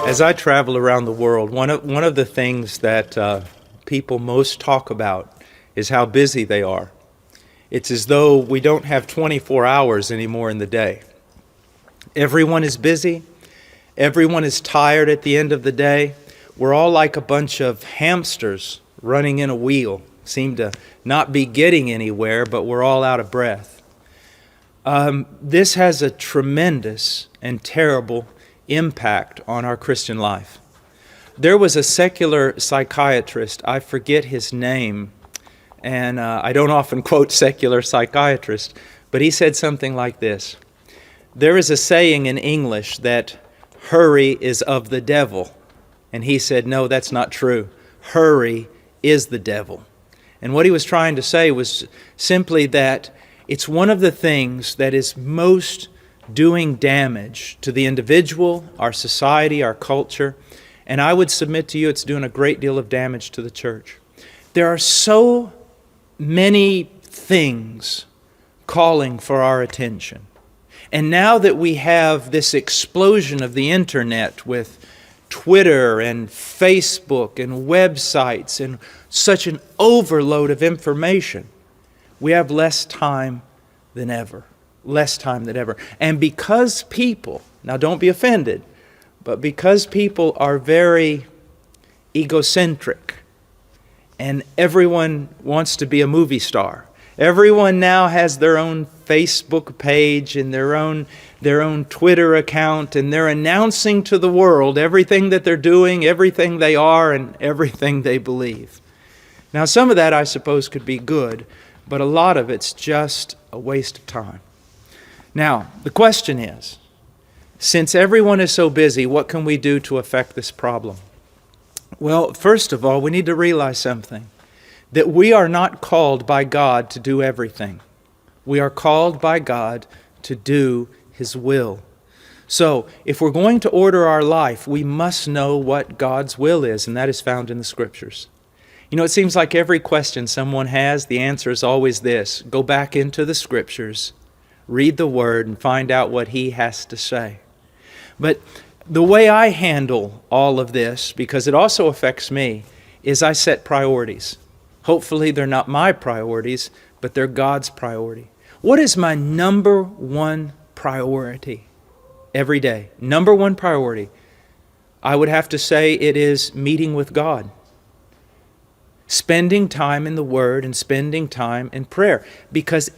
As I travel around the world, one of the things that people most talk about is how busy they are. It's as though we don't have 24 hours anymore in the day. Everyone is busy. Everyone is tired at the end of the day. We're all like a bunch of hamsters running in a wheel. Seem to not be getting anywhere, but we're all out of breath. This has a tremendous and terrible impact on our Christian life. There was a secular psychiatrist, I forget his name, and I don't often quote secular psychiatrists, but he said something like this. There is a saying in English that hurry is of the devil. And he said, no, that's not true. Hurry is the devil. And what he was trying to say was simply that it's one of the things that is most doing damage to the individual, our society, our culture. And I would submit to you it's doing a great deal of damage to the church. There are so many things calling for our attention. And now that we have this explosion of the internet with Twitter and Facebook and websites and such an overload of information, we have less time than ever. Less time than ever. And because people, now don't be offended, but because people are very egocentric and everyone wants to be a movie star, everyone now has their own Facebook page and their own Twitter account, and they're announcing to the world everything that they're doing, everything they are, and everything they believe. Now, some of that, I suppose, could be good, but a lot of it's just a waste of time. Now, the question is, since everyone is so busy, what can we do to affect this problem? Well, first of all, we need to realize something. That we are not called by God to do everything. We are called by God to do His will. So, if we're going to order our life, we must know what God's will is, and that is found in the Scriptures. You know, it seems like every question someone has, the answer is always this: go back into the Scriptures, read the Word, and find out what He has to say. But the way I handle all of this, because it also affects me, is I set priorities. Hopefully they're not my priorities, but they're God's priority. What is my number one priority every day? Number one priority. I would have to say it is meeting with God. Spending time in the Word and spending time in prayer. Because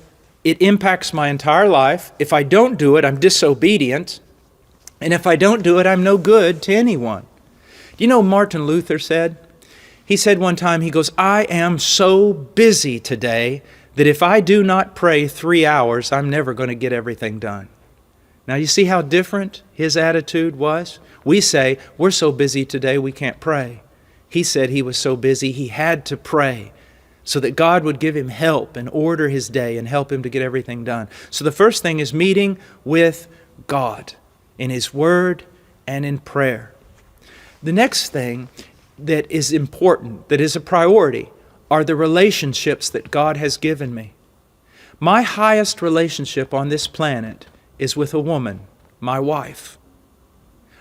it impacts my entire life. If I don't do it, I'm disobedient. And if I don't do it, I'm no good to anyone. Do you know Martin Luther said? He said one time, he goes, I am so busy today that if I do not pray 3 hours, I'm never going to get everything done. Now you see how different his attitude was? We say, we're so busy today we can't pray. He said he was so busy he had to pray so that God would give him help and order his day and help him to get everything done. So the first thing is meeting with God in His Word and in prayer. The next thing that is important, that is a priority, are the relationships that God has given me. My highest relationship on this planet is with a woman, my wife.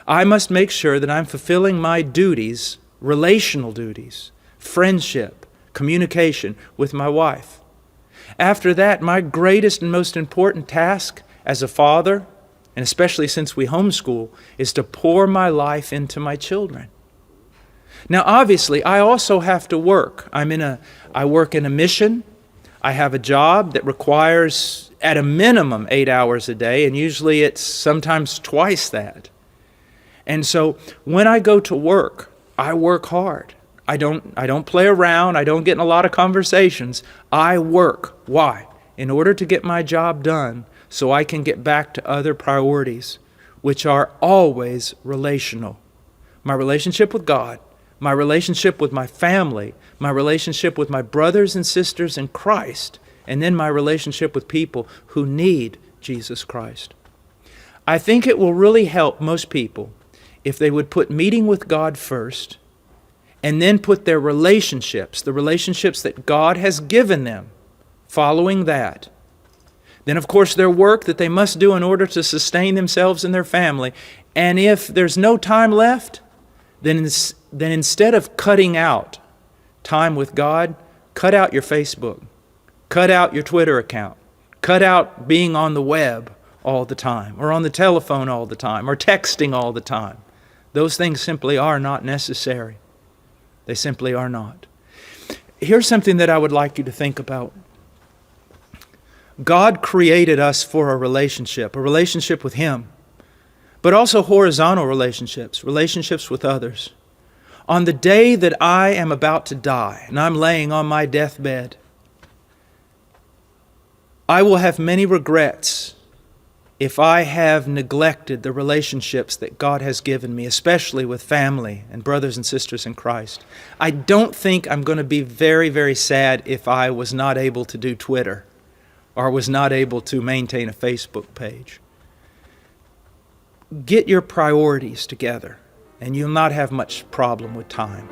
I must make sure that I'm fulfilling my duties, relational duties, friendship, communication with my wife. After that, my greatest and most important task as a father, and especially since we homeschool, is to pour my life into my children. Now, obviously, I also have to work. I work in a mission. I have a job that requires at a minimum 8 hours a day, and usually it's sometimes twice that. And so when I go to work, I work hard. I don't play around. I don't get in a lot of conversations. I work. Why? In order to get my job done so I can get back to other priorities, which are always relational. My relationship with God, my relationship with my family, my relationship with my brothers and sisters in Christ, and then my relationship with people who need Jesus Christ. I think it will really help most people if they would put meeting with God first, and then put their relationships, the relationships that God has given them, following that. Then, of course, their work that they must do in order to sustain themselves and their family. And if there's no time left, then instead of cutting out time with God, cut out your Facebook, cut out your Twitter account, cut out being on the web all the time, or on the telephone all the time, or texting all the time. Those things simply are not necessary. They simply are not. Here's something that I would like you to think about. God created us for a relationship with Him, but also horizontal relationships with others. On the day that I am about to die, and I'm laying on my deathbed, I will have many regrets if I have neglected the relationships that God has given me, especially with family and brothers and sisters in Christ. I don't think I'm going to be very, very sad if I was not able to do Twitter or was not able to maintain a Facebook page. Get your priorities together, and you'll not have much problem with time.